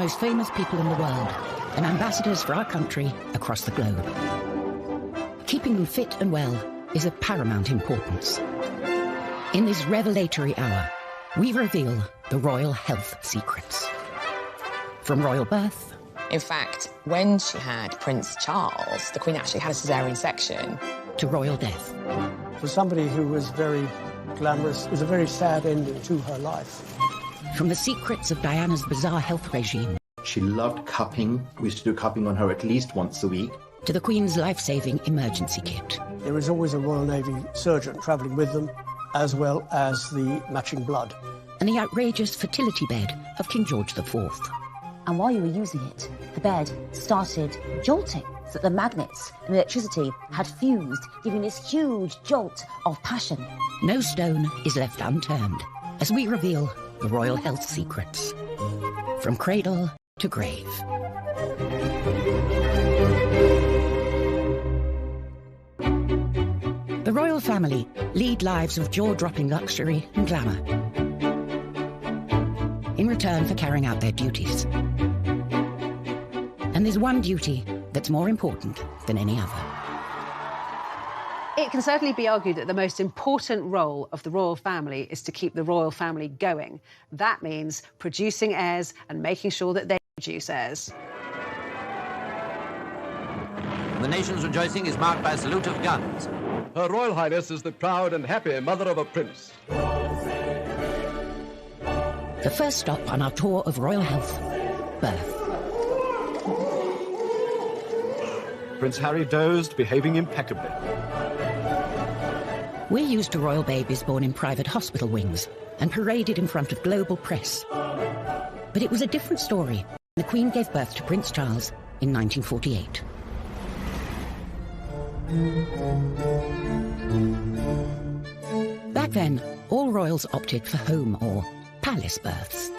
most famous people in the world and ambassadors for our country across the globe. Keeping them fit and well is of paramount importance. In this revelatory hour, we reveal the royal health secrets. From royal birth... In fact, when she had Prince Charles, the Queen actually had a caesarean section. ...to royal death. For somebody who was very glamorous, it was a very sad ending to her life. From the secrets of Diana's bizarre health regime... She loved cupping. We used to do cupping on her at least once a week. ...to the Queen's life-saving emergency kit. There was always a Royal Navy surgeon travelling with them, as well as the matching blood. And the outrageous fertility bed of King George IV. And while you were using it, the bed started jolting, so that the magnets and electricity had fused, giving this huge jolt of passion. No stone is left unturned as we reveal the royal health secrets. From cradle to grave. The royal family lead lives of jaw-dropping luxury and glamour in return for carrying out their duties. And there's one duty that's more important than any other. It can certainly be argued that the most important role of the royal family is to keep the royal family going. That means producing heirs and making sure that they produce heirs. The nation's rejoicing is marked by a salute of guns. Her Royal Highness is the proud and happy mother of a prince. The first stop on our tour of royal health, birth. Prince Harry dozed, behaving impeccably. We're used to royal babies born in private hospital wings and paraded in front of global press. But it was a different story. The Queen gave birth to Prince Charles in 1948. Back then, all royals opted for home or palace births.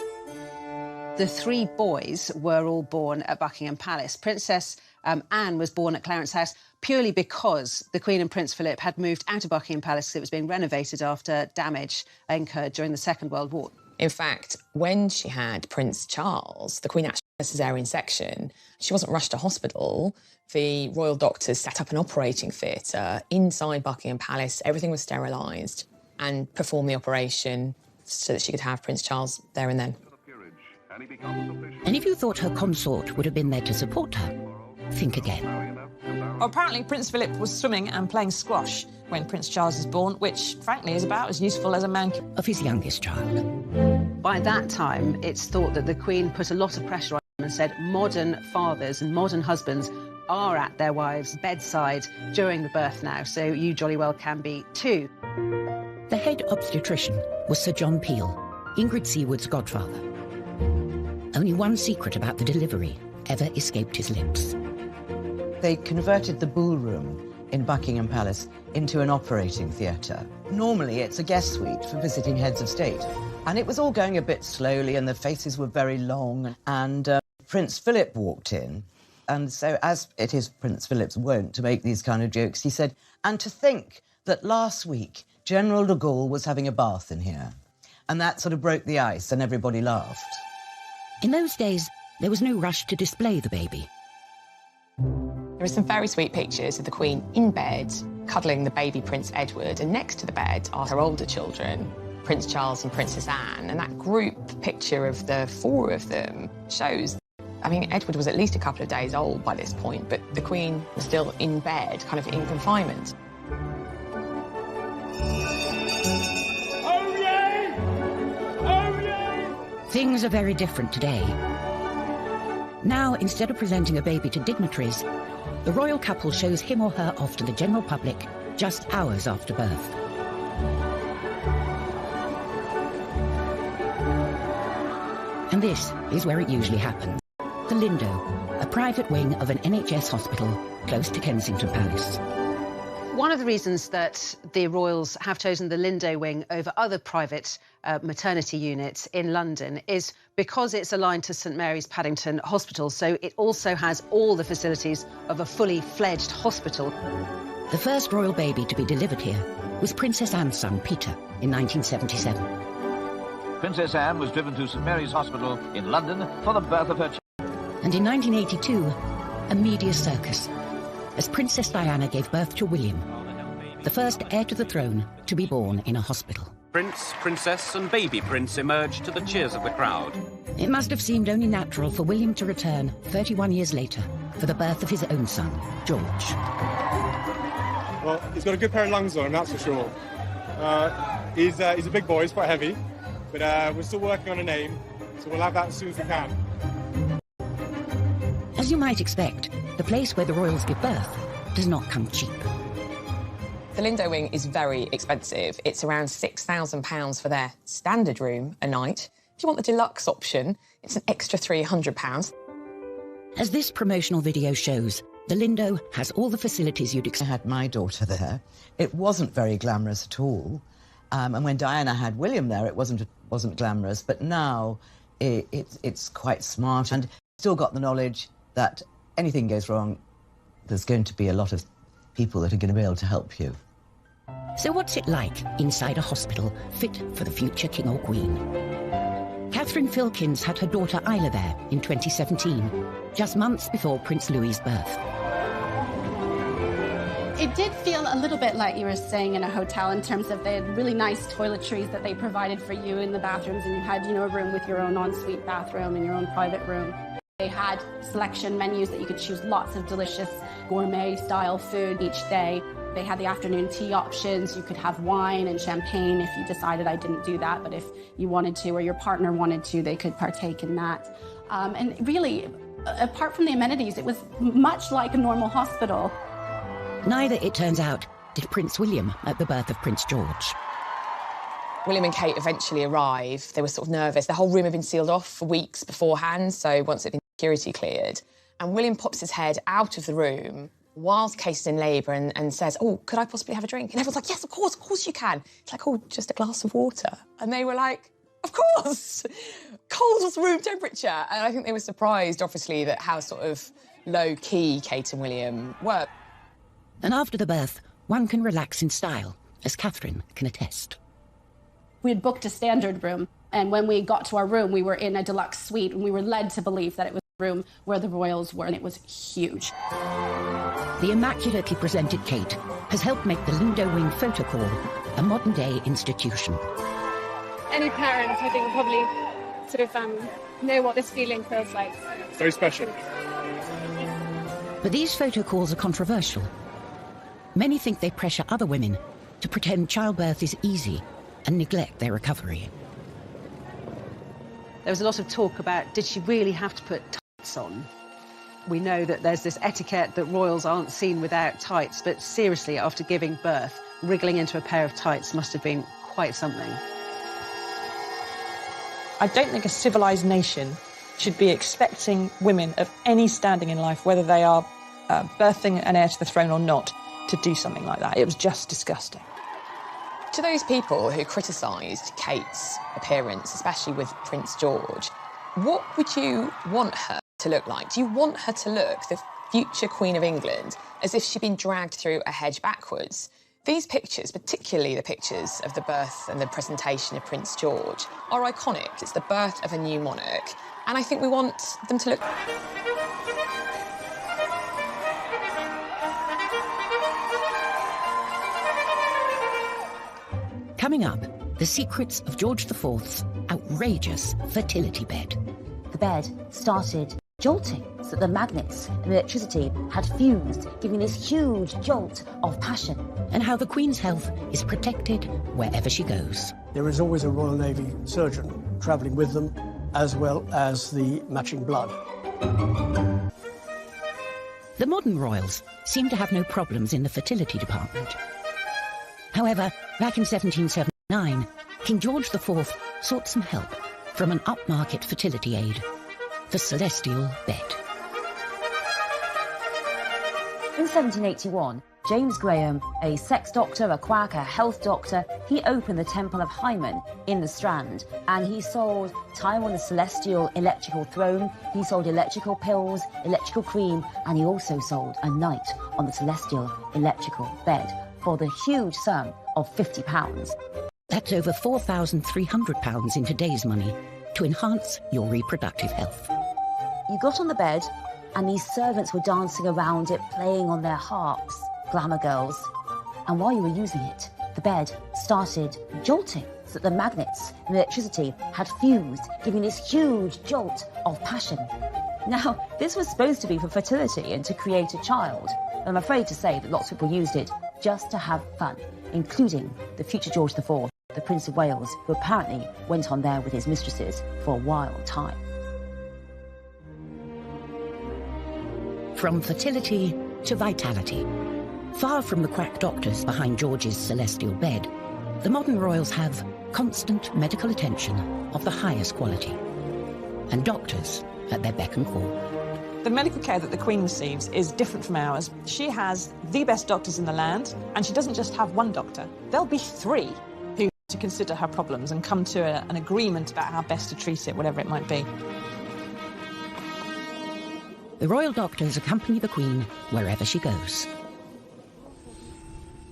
The three boys were all born at Buckingham Palace. Princess Anne was born at Clarence House purely because the Queen and Prince Philip had moved out of Buckingham Palace because it was being renovated after damage incurred during the Second World War. In fact, when she had Prince Charles, the Queen actually had a caesarean section. She wasn't rushed to hospital. The royal doctors set up an operating theatre inside Buckingham Palace. Everything was sterilised and performed the operation so that she could have Prince Charles there and then. And if you thought her consort would have been there to support her, think again. Apparently, Prince Philip was swimming and playing squash when Prince Charles was born, which, frankly, is about as useful as a man of his youngest child. By that time, it's thought that the Queen put a lot of pressure on him and said modern fathers and modern husbands are at their wives' bedside during the birth now, so you jolly well can be too. The head obstetrician was Sir John Peel, Ingrid Seward's godfather. Only one secret about the delivery ever escaped his lips. They converted the ballroom in Buckingham Palace into an operating theatre. Normally, it's a guest suite for visiting heads of state. And it was all going a bit slowly, and the faces were very long. And Prince Philip walked in. And so, as it is Prince Philip's wont to make these kind of jokes, he said, and to think that last week, General de Gaulle was having a bath in here. And that sort of broke the ice, and everybody laughed. In those days, there was no rush to display the baby. There are some very sweet pictures of the Queen in bed, cuddling the baby Prince Edward, and next to the bed are her older children, Prince Charles and Princess Anne, and that group picture of the four of them shows, I mean, Edward was at least a couple of days old by this point, but the Queen was still in bed, kind of in confinement. Oh, yay! Oh, yay! Things are very different today. Now, instead of presenting a baby to dignitaries, the royal couple shows him or her off to the general public just hours after birth. And this is where it usually happens. The Lindo, a private wing of an NHS hospital close to Kensington Palace. One of the reasons that the royals have chosen the Lindo wing over other private maternity units in London is because it's aligned to St Mary's Paddington Hospital, so it also has all the facilities of a fully fledged hospital. The first royal baby to be delivered here was Princess Anne's son, Peter, in 1977. Princess Anne was driven to St Mary's Hospital in London for the birth of her child. And in 1982, a media circus, as Princess Diana gave birth to William, the first heir to the throne to be born in a hospital. Prince, Princess and baby Prince emerged to the cheers of the crowd. It must have seemed only natural for William to return 31 years later for the birth of his own son, George. Well, he's got a good pair of lungs on him, that's for sure. He's a big boy, he's quite heavy, but we're still working on a name, so we'll have that as soon as we can. As you might expect, the place where the royals give birth does not come cheap. The Lindo Wing is very expensive. It's around £6,000 for their standard room a night. If you want the deluxe option, it's an extra £300. As this promotional video shows, the Lindo has all the facilities you'd expect. I had my daughter there. It wasn't very glamorous at all. And when Diana had William there, it wasn't glamorous. But now it's quite smart, and still got the knowledge that anything goes wrong, there's going to be a lot of people that are going to be able to help you. So what's it like inside a hospital fit for the future king or queen? Catherine Filkins had her daughter Isla there in 2017, just months before Prince Louis's birth. It did feel a little bit like you were staying in a hotel in terms of they had really nice toiletries that they provided for you in the bathrooms, and you had, a room with your own ensuite bathroom and your own private room. They had selection menus that you could choose lots of delicious gourmet-style food each day. They had the afternoon tea options. You could have wine and champagne if you decided. I didn't do that, but if you wanted to or your partner wanted to, they could partake in that. And really, apart from the amenities, it was much like a normal hospital. Neither, it turns out, did Prince William at the birth of Prince George. William and Kate eventually arrive. They were sort of nervous. The whole room had been sealed off for weeks beforehand, so once it had been security cleared. And William pops his head out of the room whilst Kate is in labour and says, "Oh, could I possibly have a drink?" And everyone's like, "Yes, of course you can." It's like, "Oh, just a glass of water." And they were like, "Of course!" Cold was room temperature. And I think they were surprised, obviously, that how sort of low-key Kate and William were. And after the birth, one can relax in style, as Catherine can attest. We had booked a standard room, and when we got to our room, we were in a deluxe suite, and we were led to believe that it was the room where the royals were, and it was huge. The immaculately presented Kate has helped make the Lindo Wing photo call a modern-day institution. Any parent, I think, will probably sort of know what this feeling feels like. It's very special. But these photo calls are controversial. Many think they pressure other women to pretend childbirth is easy and neglect their recovery. There was a lot of talk about, did she really have to put tights on? We know that there's this etiquette that royals aren't seen without tights, but seriously, after giving birth, wriggling into a pair of tights must have been quite something. I don't think a civilised nation should be expecting women of any standing in life, whether they are birthing an heir to the throne or not, to do something like that. It was just disgusting. To those people who criticised Kate's appearance, especially with Prince George, what would you want her to look like? Do you want her to look, the future Queen of England, as if she'd been dragged through a hedge backwards? These pictures, particularly the pictures of the birth and the presentation of Prince George, are iconic. It's the birth of a new monarch, and I think we want them to look... Coming up, the secrets of George IV's outrageous fertility bed. The bed started jolting so that the magnets and electricity had fused, giving this huge jolt of passion. And how the Queen's health is protected wherever she goes. There is always a Royal Navy surgeon travelling with them, as well as the matching blood. The modern royals seem to have no problems in the fertility department. However, back in 1779, King George IV sought some help from an upmarket fertility aid, the Celestial Bed. In 1781, James Graham, a sex doctor, a quack, a health doctor, he opened the Temple of Hymen in the Strand, and he sold time on the celestial electrical throne, he sold electrical pills, electrical cream, and he also sold a night on the celestial electrical bed for the huge sum of £50. That's over £4,300 in today's money to enhance your reproductive health. You got on the bed, and these servants were dancing around it, playing on their harps, glamour girls. And while you were using it, the bed started jolting, so that the magnets and electricity had fused, giving this huge jolt of passion. Now, this was supposed to be for fertility and to create a child. I'm afraid to say that lots of people used it just to have fun, including the future George IV, the Prince of Wales, who apparently went on there with his mistresses for a wild time. From fertility to vitality. Far from the quack doctors behind George's celestial bed, the modern royals have constant medical attention of the highest quality, and doctors at their beck and call. The medical care that the Queen receives is different from ours. She has the best doctors in the land, and she doesn't just have one doctor. There'll be three who to consider her problems and come to an agreement about how best to treat it, whatever it might be. The royal doctors accompany the Queen wherever she goes.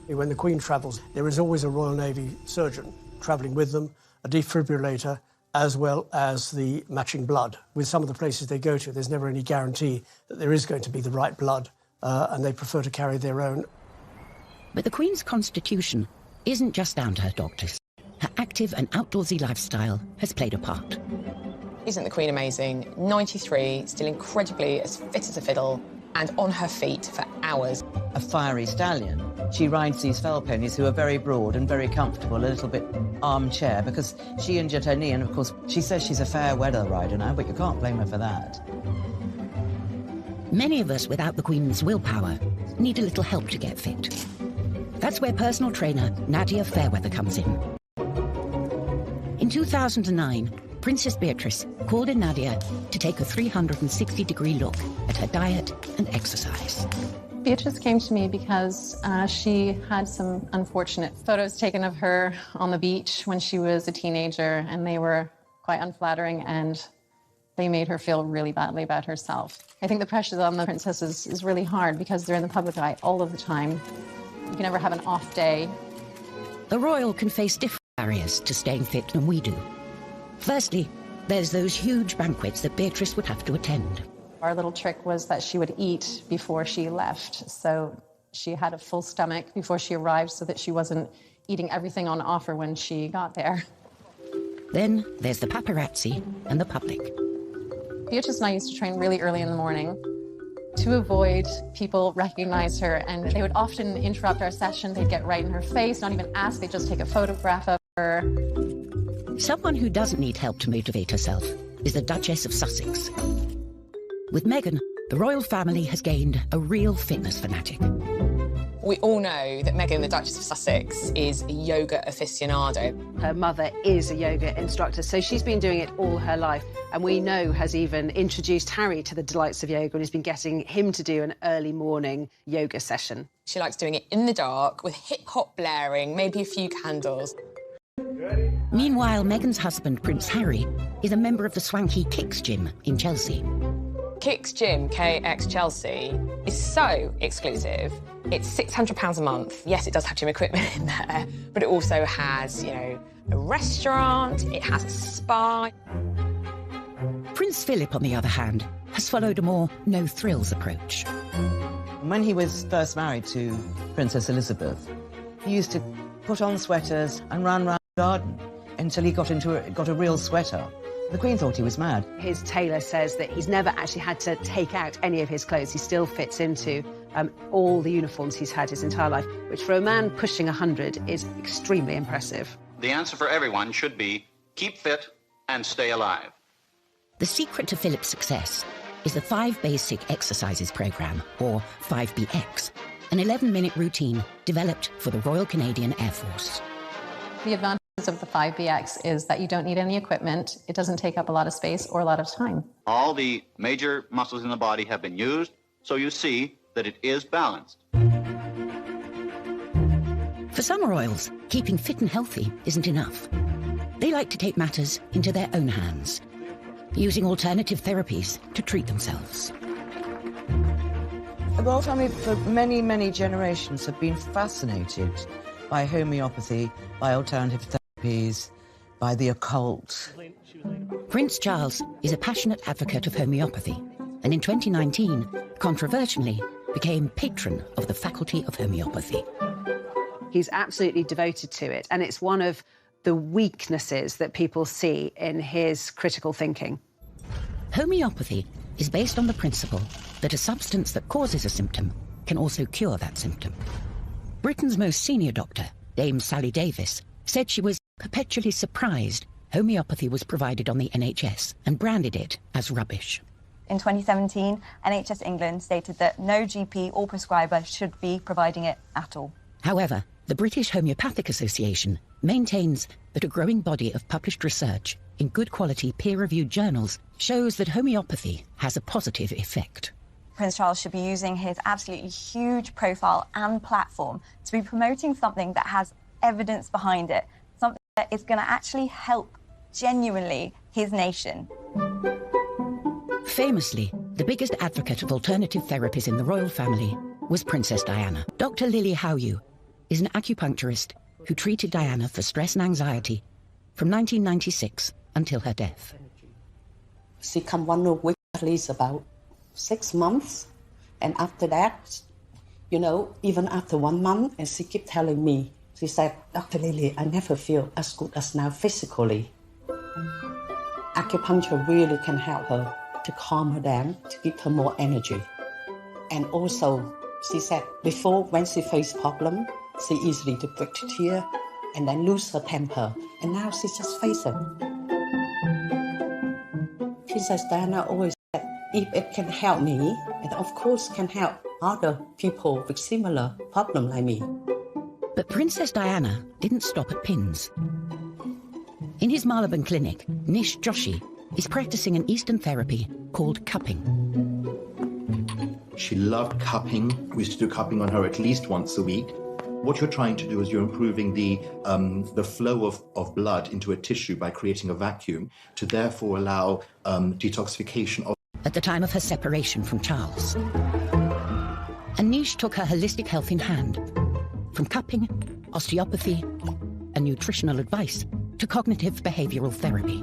When the Queen travels, there is always a Royal Navy surgeon travelling with them, a defibrillator, as well as the matching blood. With some of the places they go to, there's never any guarantee that there is going to be the right blood, and they prefer to carry their own. But the Queen's constitution isn't just down to her doctors. Her active and outdoorsy lifestyle has played a part. Isn't the Queen amazing? 93, still incredibly as fit as a fiddle, and on her feet for hours. A fiery stallion. She rides these fell ponies who are very broad and very comfortable, a little bit armchair, because she injured her knee, and of course she says she's a fair weather rider now, but you can't blame her for that. Many of us without the Queen's willpower need a little help to get fit. That's where personal trainer Nadia Fairweather comes in. In 2009, Princess Beatrice called in Nadia to take a 360-degree look at her diet and exercise. Beatrice came to me because she had some unfortunate photos taken of her on the beach when she was a teenager, and they were quite unflattering, and they made her feel really badly about herself. I think the pressure on the princesses is really hard because they're in the public eye all of the time. You can never have an off day. The royal can face different barriers to staying fit than we do. Firstly, there's those huge banquets that Beatrice would have to attend. Our little trick was that she would eat before she left, so she had a full stomach before she arrived so that she wasn't eating everything on offer when she got there. Then there's the paparazzi and the public. Beatrice and I used to train really early in the morning to avoid people recognize her, and they would often interrupt our session. They'd get right in her face, not even ask, they'd just take a photograph of her. Someone who doesn't need help to motivate herself is the Duchess of Sussex. With Meghan, the royal family has gained a real fitness fanatic. We all know that Meghan, the Duchess of Sussex, is a yoga aficionado. Her mother is a yoga instructor, so she's been doing it all her life. And we know has even introduced Harry to the delights of yoga and has been getting him to do an early morning yoga session. She likes doing it in the dark with hip-hop blaring, maybe a few candles. Meanwhile, Meghan's husband, Prince Harry, is a member of the swanky Kicks gym in Chelsea. Kicks Gym, KX Chelsea, is so exclusive. It's £600 a month. Yes, it does have gym equipment in there, but it also has, a restaurant, it has a spa. Prince Philip, on the other hand, has followed a more no-thrills approach. When he was first married to Princess Elizabeth, he used to put on sweaters and run around the garden until he got a real sweater. The Queen thought he was mad. His tailor says that he's never actually had to take out any of his clothes. He still fits into all the uniforms he's had his entire life, which for a man pushing 100 is extremely impressive. The answer for everyone should be keep fit and stay alive. The secret to Philip's success is the 5 Basic Exercises programme, or 5BX, an 11-minute routine developed for the Royal Canadian Air Force. The advantage of the 5BX is that you don't need any equipment, it doesn't take up a lot of space or a lot of time. All the major muscles in the body have been used, so you see that it is balanced. For some royals, keeping fit and healthy isn't enough. They like to take matters into their own hands, using alternative therapies to treat themselves. The royal family for many, many generations have been fascinated by homeopathy, by alternative therapy. recipes, by the occult. Prince Charles is a passionate advocate of homeopathy, and in 2019, controversially, became patron of the Faculty of Homeopathy. He's absolutely devoted to it, and it's one of the weaknesses that people see in his critical thinking. Homeopathy is based on the principle that a substance that causes a symptom can also cure that symptom. Britain's most senior doctor, Dame Sally Davis, said she was perpetually surprised homeopathy was provided on the NHS and branded it as rubbish. In 2017, NHS England stated that no GP or prescriber should be providing it at all. However, the British Homeopathic Association maintains that a growing body of published research in good quality peer-reviewed journals shows that homeopathy has a positive effect. Prince Charles should be using his absolutely huge profile and platform to be promoting something that has evidence behind it, something that is going to actually help genuinely his nation. Famously, the biggest advocate of alternative therapies in the royal family was Princess Diana. Dr. Lily Howe is an acupuncturist who treated Diana for stress and anxiety from 1996 until her death. She come 1 week, at least about 6 months, and after that, you know, even after 1 month, and she kept telling me, she said, Dr. Lily, I never feel as good as now physically. Acupuncture really can help her to calm her down, to give her more energy. And also, she said, before when she faced problem, she easily to break a tear and then lose her temper. And now she just face it. Princess Diana always said, if it can help me, it of course can help other people with similar problem like me. But Princess Diana didn't stop at pins. In his Marylebone clinic, Nish Joshi is practicing an Eastern therapy called cupping. She loved cupping. We used to do cupping on her at least once a week. What you're trying to do is you're improving the flow of blood into a tissue by creating a vacuum to therefore allow detoxification of... At the time of her separation from Charles. And Nish took her holistic health in hand, from cupping, osteopathy, and nutritional advice to cognitive behavioral therapy.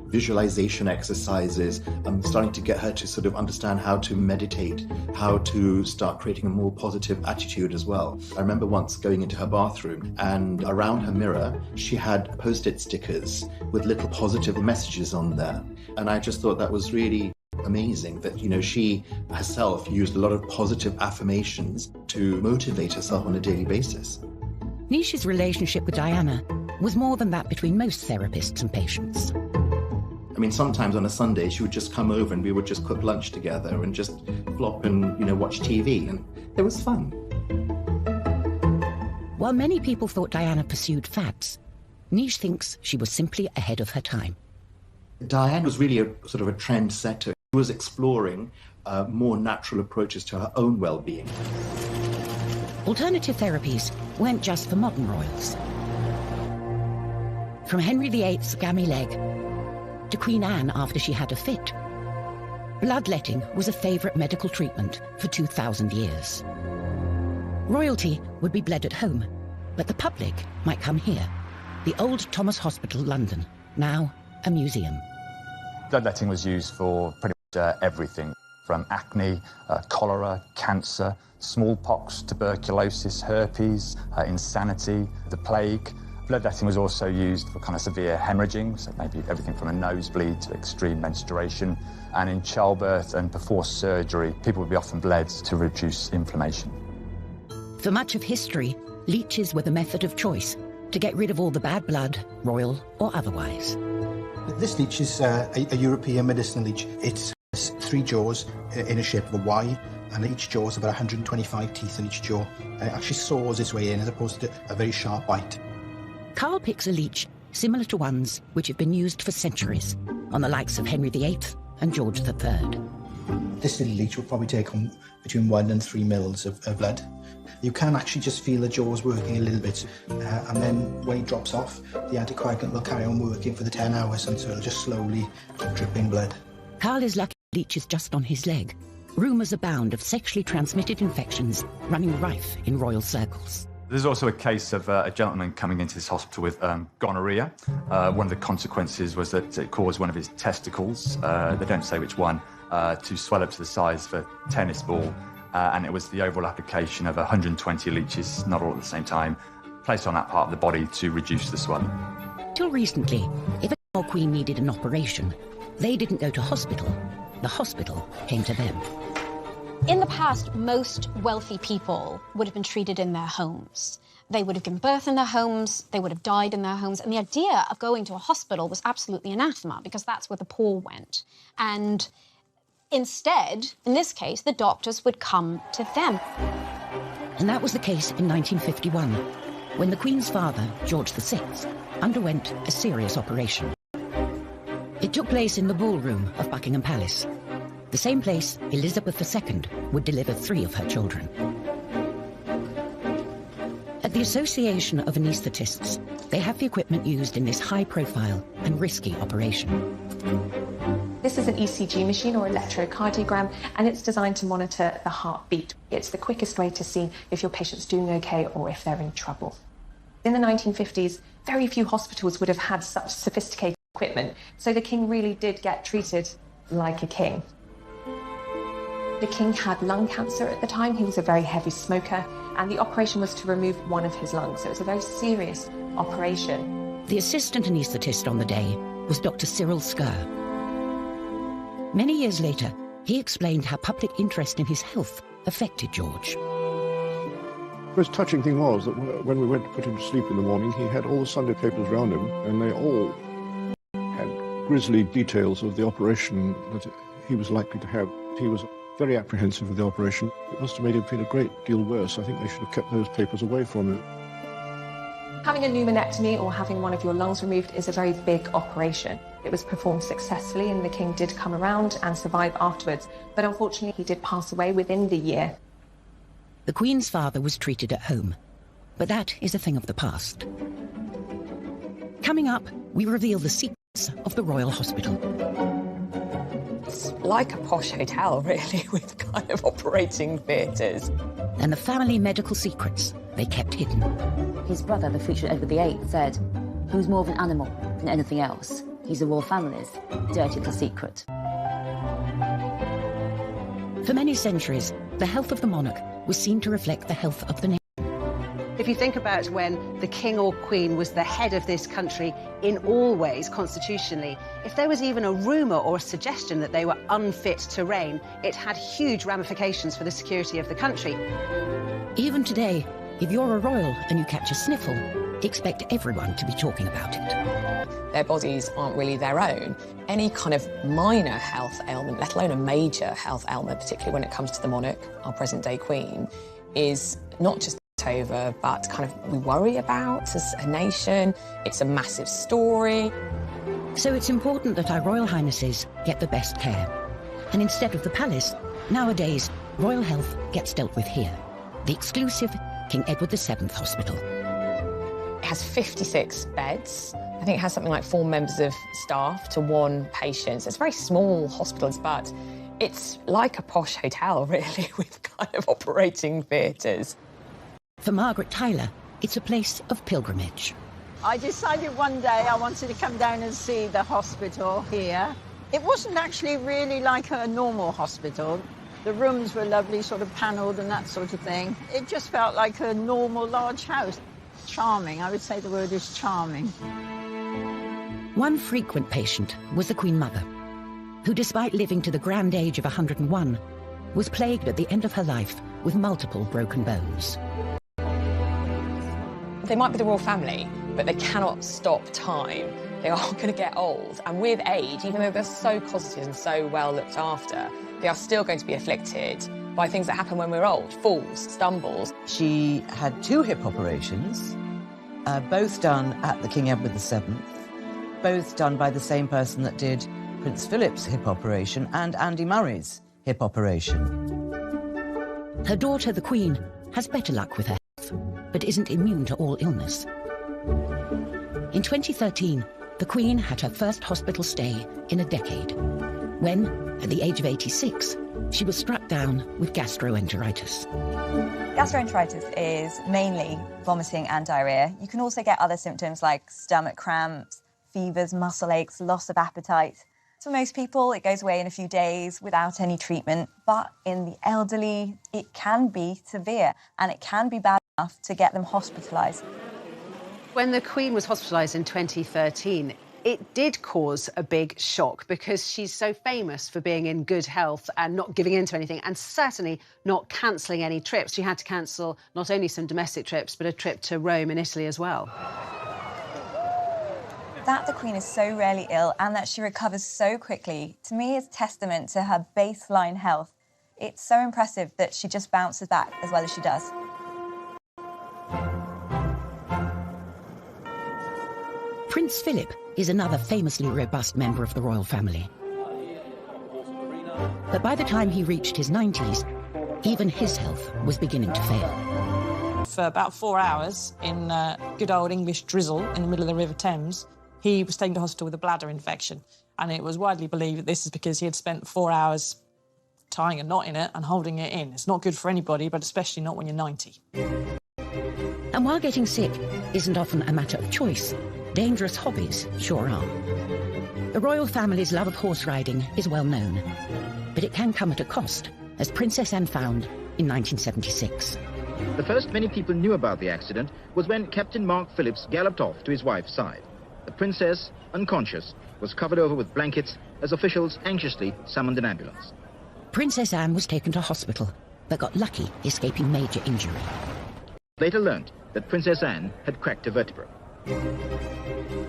Visualization exercises, starting to get her to sort of understand how to meditate, how to start creating a more positive attitude as well. I remember once going into her bathroom and around her mirror, she had Post-it stickers with little positive messages on there. And I just thought that was really amazing that, you know, she herself used a lot of positive affirmations to motivate herself on a daily basis. Nish's relationship with Diana was more than that between most therapists and patients. I mean, sometimes on a Sunday, she would just come over and we would just cook lunch together and just flop and, you know, watch TV, and it was fun. While many people thought Diana pursued fads, Nish thinks she was simply ahead of her time. Diana was really a sort of a trendsetter. She was exploring more natural approaches to her own well-being. Alternative therapies weren't just for modern royals. From Henry VIII's gammy leg to Queen Anne after she had a fit, bloodletting was a favourite medical treatment for 2,000 years. Royalty would be bled at home, but the public might come here, the Old Thomas Hospital, London, now a museum. Bloodletting was used for pretty much everything, from acne, cholera, cancer, smallpox, tuberculosis, herpes, insanity, the plague. Bloodletting was also used for kind of severe hemorrhaging, so maybe everything from a nosebleed to extreme menstruation. And in childbirth and before surgery, people would be often bled to reduce inflammation. For much of history, leeches were the method of choice to get rid of all the bad blood, royal or otherwise. This leech is a European medicinal leech. It has 3 jaws in a shape of a Y, and each jaw is about 125 teeth in each jaw. And it actually saws its way in as opposed to a very sharp bite. Carl picks a leech similar to ones which have been used for centuries on the likes of Henry VIII and George III. This little leech will probably take on between 1 and 3 mils of blood. You can actually just feel the jaws working a little bit, and then when it drops off, the anticoagulant will carry on working for the 10 hours until it'll just slowly dripping blood. Carl is lucky the leech is just on his leg. Rumours abound of sexually transmitted infections running rife in royal circles. There's also a case of a gentleman coming into this hospital with gonorrhea. One of the consequences was that it caused one of his testicles, they don't say which one, to swell up to the size of a tennis ball. And it was the overall application of 120 leeches, not all at the same time, placed on that part of the body to reduce the swelling. Till recently, if a king or queen needed an operation, they didn't go to hospital. The hospital came to them. In the past, most wealthy people would have been treated in their homes. They would have given birth in their homes, they would have died in their homes, and the idea of going to a hospital was absolutely anathema, because that's where the poor went. And instead, in this case, the doctors would come to them. And that was the case in 1951, when the Queen's father, George VI, underwent a serious operation. It took place in the ballroom of Buckingham Palace, the same place Elizabeth II would deliver 3 of her children. At the Association of Anaesthetists, they have the equipment used in this high-profile and risky operation. This is an ECG machine or electrocardiogram, and it's designed to monitor the heartbeat. It's the quickest way to see if your patient's doing okay or if they're in trouble. In the 1950s, very few hospitals would have had such sophisticated equipment, so the king really did get treated like a king. The king had lung cancer at the time. He was a very heavy smoker, and the operation was to remove one of his lungs, so it was a very serious operation. The assistant anaesthetist on the day was Dr. Cyril Skerr. Many years later, he explained how public interest in his health affected George. The most touching thing was that when we went to put him to sleep in the morning, he had all the Sunday papers around him, and they all had grisly details of the operation that he was likely to have. He was very apprehensive of the operation. It must have made him feel a great deal worse. I think they should have kept those papers away from him. Having a pneumonectomy or having one of your lungs removed is a very big operation. It was performed successfully, and the king did come around and survive afterwards, but unfortunately he did pass away within the year. The Queen's father was treated at home, but that is a thing of the past. Coming up, we reveal the secrets of the Royal Hospital. It's like a posh hotel, really, with kind of operating theatres. And the family medical secrets they kept hidden. His brother, the future Edward VIII, said, "Who's more of an animal than anything else? He's the royal family's dirty little secret." For many centuries, the health of the monarch was seen to reflect the health of the nation. If you think about when the king or queen was the head of this country in all ways constitutionally, if there was even a rumour or a suggestion that they were unfit to reign, it had huge ramifications for the security of the country. Even today, if you're a royal and you catch a sniffle, expect everyone to be talking about it. Their bodies aren't really their own. Any kind of minor health ailment, let alone a major health ailment, particularly when it comes to the monarch, our present-day queen, is not just over, but kind of we worry about as a nation. It's a massive story. So it's important that our Royal Highnesses get the best care. And instead of the palace, nowadays, royal health gets dealt with here. The exclusive King Edward VII Hospital. It has 56 beds. I think it has something like 4 members of staff to 1 patient. So it's very small hospitals, but it's like a posh hotel, really, with kind of operating theatres. For Margaret Tyler, it's a place of pilgrimage. I decided one day I wanted to come down and see the hospital here. It wasn't actually really like a normal hospital. The rooms were lovely, sort of panelled and that sort of thing. It just felt like a normal large house. Charming, I would say the word is charming. One frequent patient was the Queen Mother, who, despite living to the grand age of 101, was plagued at the end of her life with multiple broken bones. They might be the royal family, but they cannot stop time. They are going to get old, and with age, even though they're so cosseted and so well looked after, they are still going to be afflicted by things that happen when we're old, falls, stumbles. She had 2 hip operations, both done at the King Edward VII, both done by the same person that did Prince Philip's hip operation and Andy Murray's hip operation. Her daughter, the Queen, has better luck with her health, but isn't immune to all illness. In 2013, the Queen had her first hospital stay in a decade. when, at the age of 86, she was struck down with gastroenteritis. Gastroenteritis is mainly vomiting and diarrhea. You can also get other symptoms like stomach cramps, fevers, muscle aches, loss of appetite. For most people, it goes away in a few days without any treatment, but in the elderly, it can be severe and it can be bad enough to get them hospitalised. When the Queen was hospitalised in 2013, it did cause a big shock because she's so famous for being in good health and not giving in to anything, and certainly not cancelling any trips. She had to cancel not only some domestic trips, but a trip to Rome and Italy as well. That the Queen is so rarely ill and that she recovers so quickly, to me, is testament to her baseline health. It's so impressive that she just bounces back as well as she does. Prince Philip is another famously robust member of the royal family. But by the time he reached his 90s, even his health was beginning to fail. For about 4 hours in good old English drizzle in the middle of the River Thames, he was taken to hospital with a bladder infection. And it was widely believed that this is because he had spent 4 hours tying a knot in it and holding it in. It's not good for anybody, but especially not when you're 90. And while getting sick isn't often a matter of choice, dangerous hobbies sure are. The royal family's love of horse riding is well known, but it can come at a cost, as Princess Anne found in 1976. The first many people knew about the accident was when Captain Mark Phillips galloped off to his wife's side. The princess, unconscious, was covered over with blankets as officials anxiously summoned an ambulance. Princess Anne was taken to hospital, but got lucky escaping major injury. Later learnt that Princess Anne had cracked a vertebra.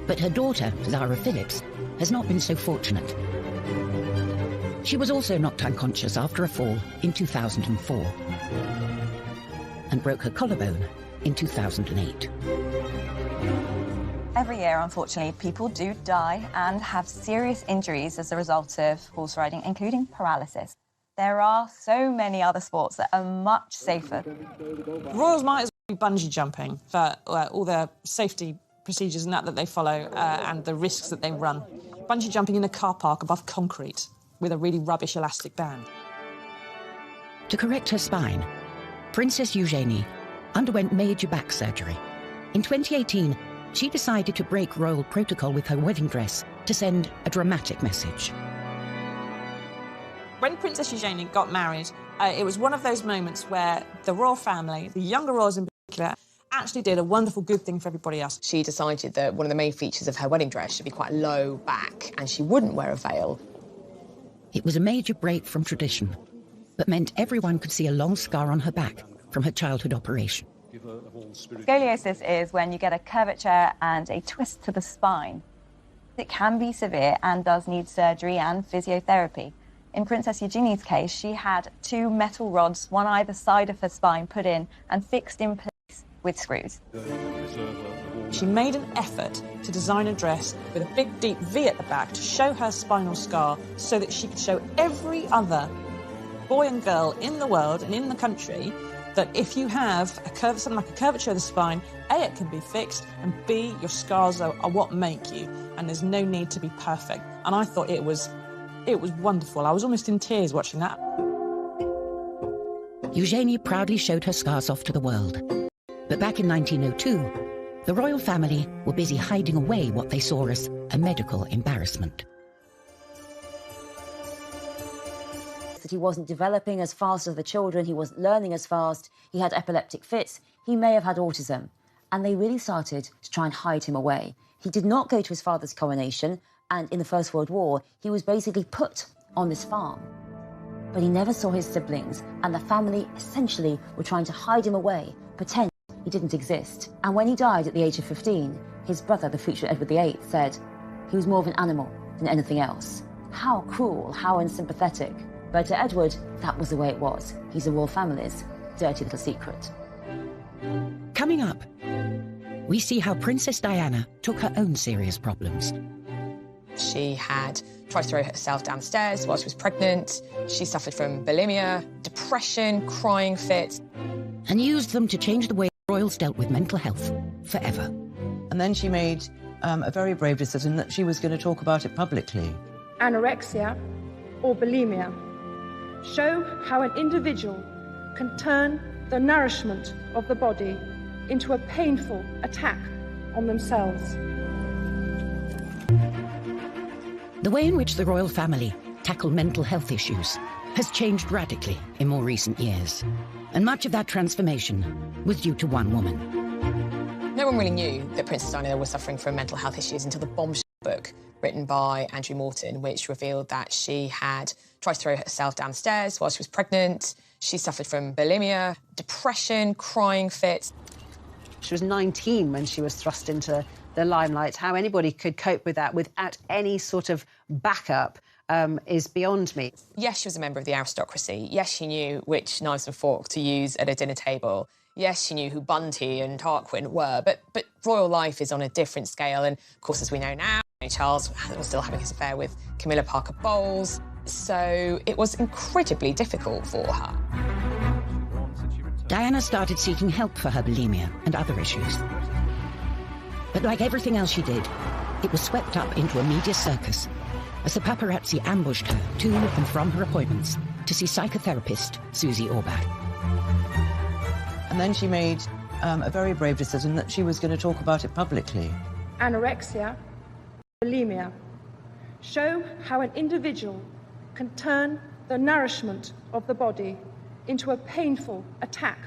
But her daughter, Zara Phillips, has not been so fortunate. She was also knocked unconscious after a fall in 2004 and broke her collarbone in 2008. Every year, unfortunately, people do die and have serious injuries as a result of horse riding, including paralysis. There are so many other sports that are much safer. Royals might as well be bungee jumping for all the safety procedures and that they follow and the risks that they run. Bungee jumping in a car park above concrete with a really rubbish elastic band. To correct her spine, Princess Eugenie underwent major back surgery. In 2018, she decided to break royal protocol with her wedding dress to send a dramatic message. When Princess Eugenie got married, it was one of those moments where the royal family, the younger royals in particular, actually did a wonderful good thing for everybody else. She decided that one of the main features of her wedding dress should be quite low back and she wouldn't wear a veil. It was a major break from tradition, but meant everyone could see a long scar on her back from her childhood operation. Scoliosis is when you get a curvature and a twist to the spine. It can be severe and does need surgery and physiotherapy. In Princess Eugenie's case, she had 2 metal rods, one either side of her spine, put in and fixed in place with screws. She made an effort to design a dress with a big, deep V at the back to show her spinal scar so that she could show every other boy and girl in the world and in the country that if you have something like a curvature of the spine, A, it can be fixed, and B, your scars are what make you, and there's no need to be perfect. And I thought it was wonderful. I was almost in tears watching that. Eugenie proudly showed her scars off to the world. But back in 1902, the royal family were busy hiding away what they saw as a medical embarrassment. That he wasn't developing as fast as the children, he wasn't learning as fast, he had epileptic fits, he may have had autism. And they really started to try and hide him away. He did not go to his father's coronation, and in the First World War, he was basically put on this farm. But he never saw his siblings, and the family essentially were trying to hide him away, pretend he didn't exist. And when he died at the age of 15, his brother, the future Edward VIII, said he was more of an animal than anything else. How cruel, how unsympathetic. But to Edward, that was the way it was. He's the royal family's dirty little secret. Coming up, we see how Princess Diana took her own serious problems. She had tried to throw herself downstairs while she was pregnant. She suffered from bulimia, depression, crying fits. And used them to change the way royals dealt with mental health forever. And then she made a very brave decision that she was going to talk about it publicly. Anorexia or bulimia show how an individual can turn the nourishment of the body into a painful attack on themselves. The way in which the royal family tackle mental health issues has changed radically in more recent years, and much of that transformation was due to one woman. No one really knew that Princess Diana was suffering from mental health issues until the bombshell book written by Andrew Morton, which revealed that she had tried to throw herself down the stairs while she was pregnant. She suffered from bulimia, depression, crying fits. She was 19 when she was thrust into the limelight. How anybody could cope with that without any sort of backup is beyond me. Yes, she was a member of the aristocracy. Yes, she knew which knives and forks to use at a dinner table. Yes, she knew who Bunty and Tarquin were, but royal life is on a different scale. And, of course, as we know now, Charles was still having his affair with Camilla Parker Bowles, so it was incredibly difficult for her. Diana started seeking help for her bulimia and other issues. But like everything else she did, it was swept up into a media circus as the paparazzi ambushed her to and from her appointments to see psychotherapist Susie Orbach. And then she made a very brave decision that she was going to talk about it publicly. Anorexia, bulimia show how an individual can turn the nourishment of the body into a painful attack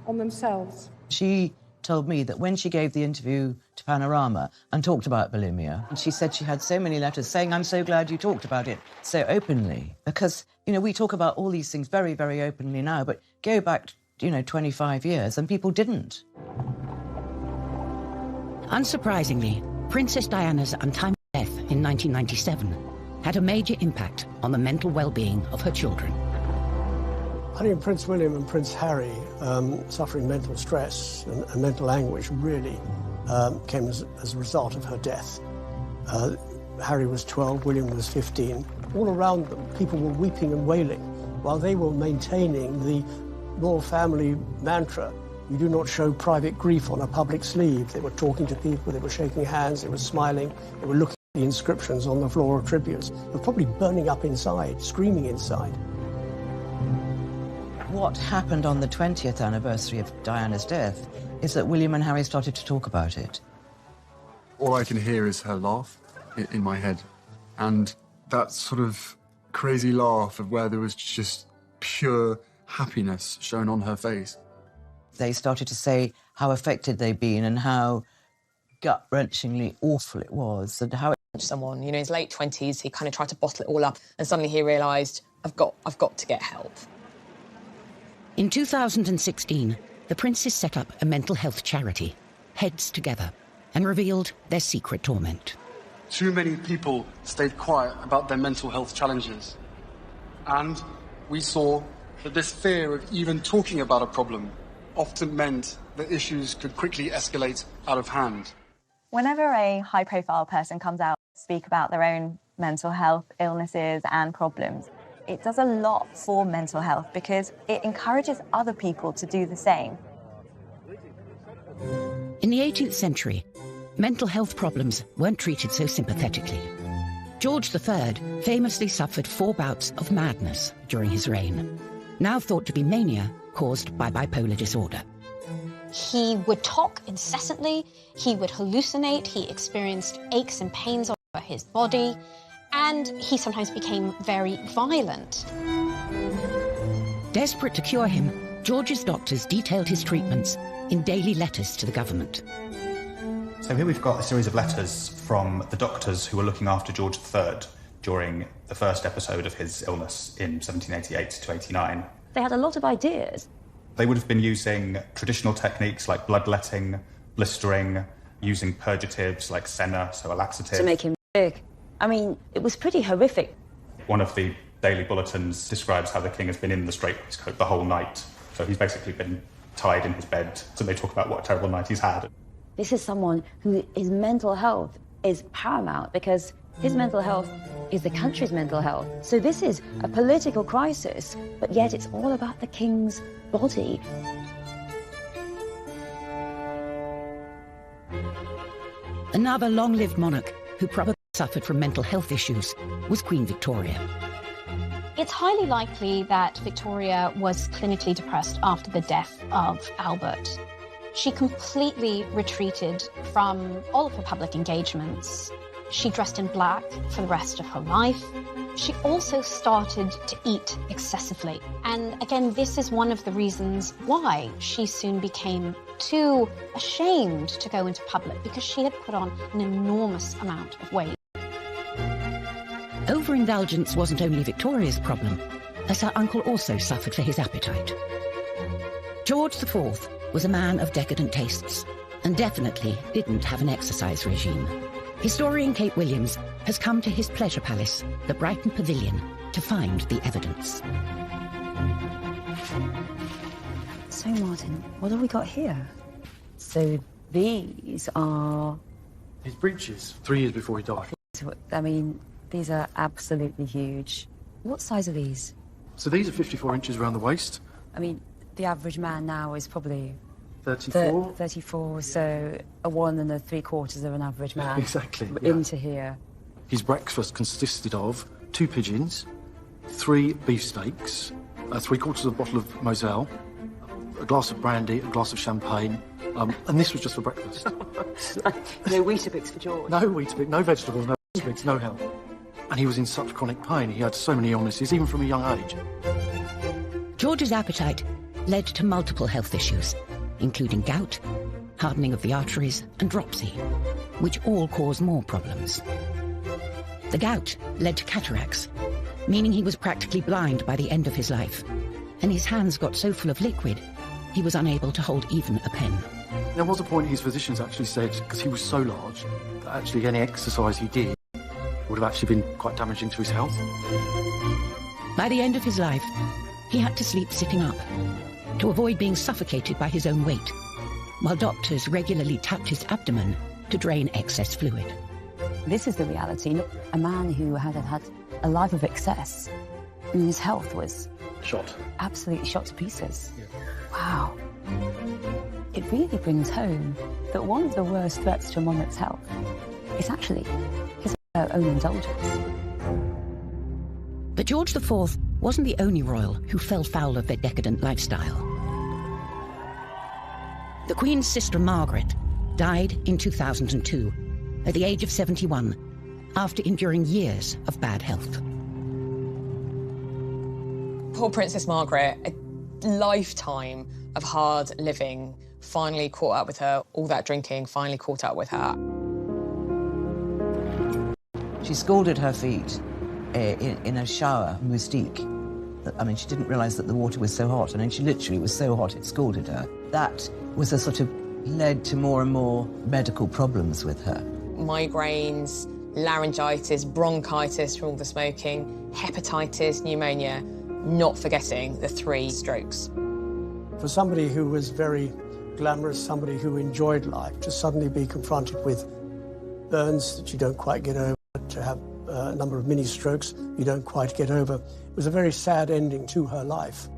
on themselves. She told me that when she gave the interview to Panorama and talked about bulimia, and she said she had so many letters saying, "I'm so glad you talked about it so openly," because, you know, we talk about all these things very, very openly now, but go back, 25 years and people didn't. Unsurprisingly, Princess Diana's untimely death in 1997 had a major impact on the mental well-being of her children. I think Prince William and Prince Harry suffering mental stress and mental anguish really came as a result of her death. Harry was 12, William was 15. All around them, people were weeping and wailing while they were maintaining the royal family mantra, "You do not show private grief on a public sleeve." They were talking to people, they were shaking hands, they were smiling, they were looking at the inscriptions on the floor of tributes. They were probably burning up inside, screaming inside. What happened on the 20th anniversary of Diana's death is that William and Harry started to talk about it. All I can hear is her laugh in my head. And that sort of crazy laugh of where there was just pure happiness shown on her face. They started to say how affected they'd been and how gut-wrenchingly awful it was and how... Someone, in his late 20s, he kind of tried to bottle it all up and suddenly he realised, I've got to get help. In 2016, the princes set up a mental health charity, Heads Together, and revealed their secret torment. Too many people stayed quiet about their mental health challenges. And we saw that this fear of even talking about a problem often meant that issues could quickly escalate out of hand. Whenever a high-profile person comes out to speak about their own mental health illnesses and problems, it does a lot for mental health because it encourages other people to do the same. In the 18th century, mental health problems weren't treated so sympathetically. George III famously suffered 4 bouts of madness during his reign, now thought to be mania caused by bipolar disorder. He would talk incessantly, he would hallucinate, he experienced aches and pains all over his body, and he sometimes became very violent. Desperate to cure him, George's doctors detailed his treatments in daily letters to the government. So here we've got a series of letters from the doctors who were looking after George III during the first episode of his illness in 1788 to 89. They had a lot of ideas. They would have been using traditional techniques like bloodletting, blistering, using purgatives like senna, so a laxative. To make him sick. I mean, it was pretty horrific. One of the daily bulletins describes how the king has been in the straitwaistcoat the whole night. So he's basically been tied in his bed. So they talk about what a terrible night he's had. This is someone his mental health is paramount because his mental health is the country's mental health. So this is a political crisis, but yet it's all about the king's body. Another long-lived monarch who probably suffered from mental health issues was Queen Victoria. It's highly likely that Victoria was clinically depressed after the death of Albert. She completely retreated from all of her public engagements. She dressed in black for the rest of her life. She also started to eat excessively. And again, this is one of the reasons why she soon became too ashamed to go into public, because she had put on an enormous amount of weight. Overindulgence wasn't only Victoria's problem, as her uncle also suffered for his appetite. George IV was a man of decadent tastes, and definitely didn't have an exercise regime. Historian Kate Williams has come to his pleasure palace, the Brighton Pavilion, to find the evidence. So, Martin, what have we got here? So these are... His breeches, 3 years before he died. I mean, these are absolutely huge. What size are these? So these are 54 inches around the waist. I mean, the average man now is probably... 34. 34, so a 1 3/4 of an average man. Exactly. Into here. His breakfast consisted of 2 pigeons, 3 beefsteaks, 3/4 of a bottle of Moselle, a glass of brandy, a glass of champagne, and this was just for breakfast. No Weetabix for George. No Weetabix, no vegetables, no Weetabix, no help. And he was in such chronic pain. He had so many illnesses, even from a young age. George's appetite led to multiple health issues, including gout, hardening of the arteries, and dropsy, which all cause more problems. The gout led to cataracts, meaning he was practically blind by the end of his life, and his hands got so full of liquid, he was unable to hold even a pen. There was a point his physicians actually said, because he was so large, that actually any exercise he did would have actually been quite damaging to his health. By the end of his life, he had to sleep sitting up to avoid being suffocated by his own weight, while doctors regularly tapped his abdomen to drain excess fluid. This is the reality. A man who had had a life of excess, and his health was... Shot. Absolutely shot to pieces. Yeah. Wow. It really brings home that one of the worst threats to a monarch's health is actually his own indulgence. But George IV wasn't the only royal who fell foul of their decadent lifestyle. The Queen's sister Margaret died in 2002 at the age of 71 after enduring years of bad health. Poor Princess Margaret, a lifetime of hard living finally caught up with her. All that drinking finally caught up with her. She scalded her feet in a shower, Moustique. I mean, she didn't realise that the water was so hot. I mean, she literally was so hot it scalded her. That was a sort of led to more and more medical problems with her. Migraines, laryngitis, bronchitis from all the smoking, hepatitis, pneumonia, not forgetting the 3 strokes. For somebody who was very glamorous, somebody who enjoyed life, to suddenly be confronted with burns that you don't quite get over, to have a number of mini strokes you don't quite get over, it was a very sad ending to her life.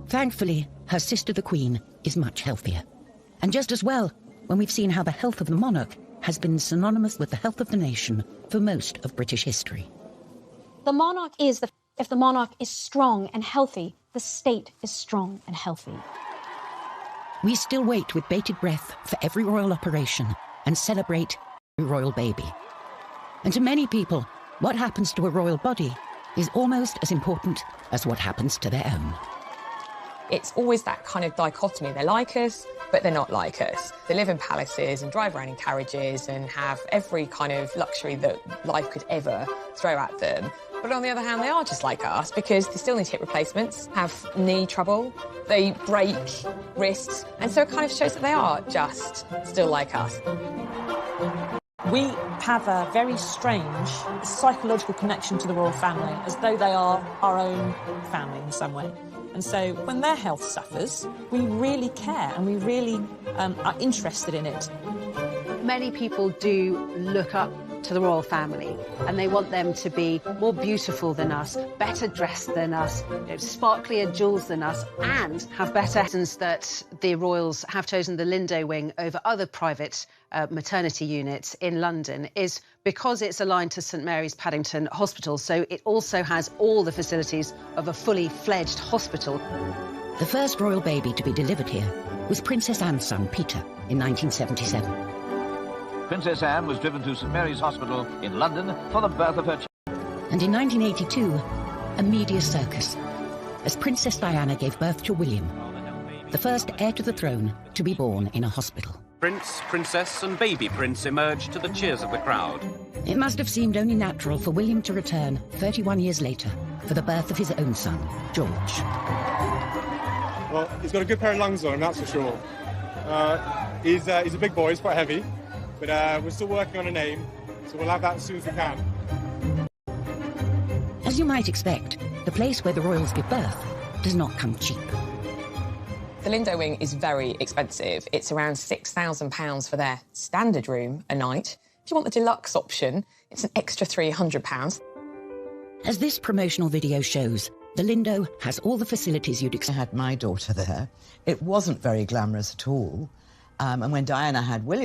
Thankfully, her sister the Queen is much healthier. And just as well, when we've seen how the health of the monarch has been synonymous with the health of the nation for most of British history. The monarch is if the monarch is strong and healthy, the state is strong and healthy. We still wait with bated breath for every royal operation and celebrate every royal baby. And to many people, what happens to a royal body is almost as important as what happens to their own. It's always that kind of dichotomy. They're like us, but they're not like us. They live in palaces and drive around in carriages and have every kind of luxury that life could ever throw at them. But on the other hand, they are just like us because they still need hip replacements, have knee trouble, they break wrists, and so it kind of shows that they are just still like us. We have a very strange psychological connection to the royal family, as though they are our own family in some way. And so when their health suffers, we really care and we really are interested in it. Many people do look up to the royal family, and they want them to be more beautiful than us, better dressed than us, sparklier jewels than us, and have better reasons that the royals have chosen the Lindo wing over other private maternity units in London is because it's aligned to St Mary's Paddington Hospital, so it also has all the facilities of a fully fledged hospital. The first royal baby to be delivered here was Princess Anne's son, Peter, in 1977. Princess Anne was driven to St Mary's Hospital in London for the birth of her child. And in 1982, a media circus, as Princess Diana gave birth to William, the first heir to the throne to be born in a hospital. Prince, Princess and baby Prince emerged to the cheers of the crowd. It must have seemed only natural for William to return 31 years later for the birth of his own son, George. Well, he's got a good pair of lungs on him, that's for sure. He's a big boy, he's quite heavy, but we're still working on a name, so we'll have that as soon as we can. As you might expect, the place where the royals give birth does not come cheap. The Lindo wing is very expensive. It's around £6,000 for their standard room a night. If you want the deluxe option, it's an extra £300. As this promotional video shows, the Lindo has all the facilities you'd expect. I had my daughter there. It wasn't very glamorous at all. And when Diana had William,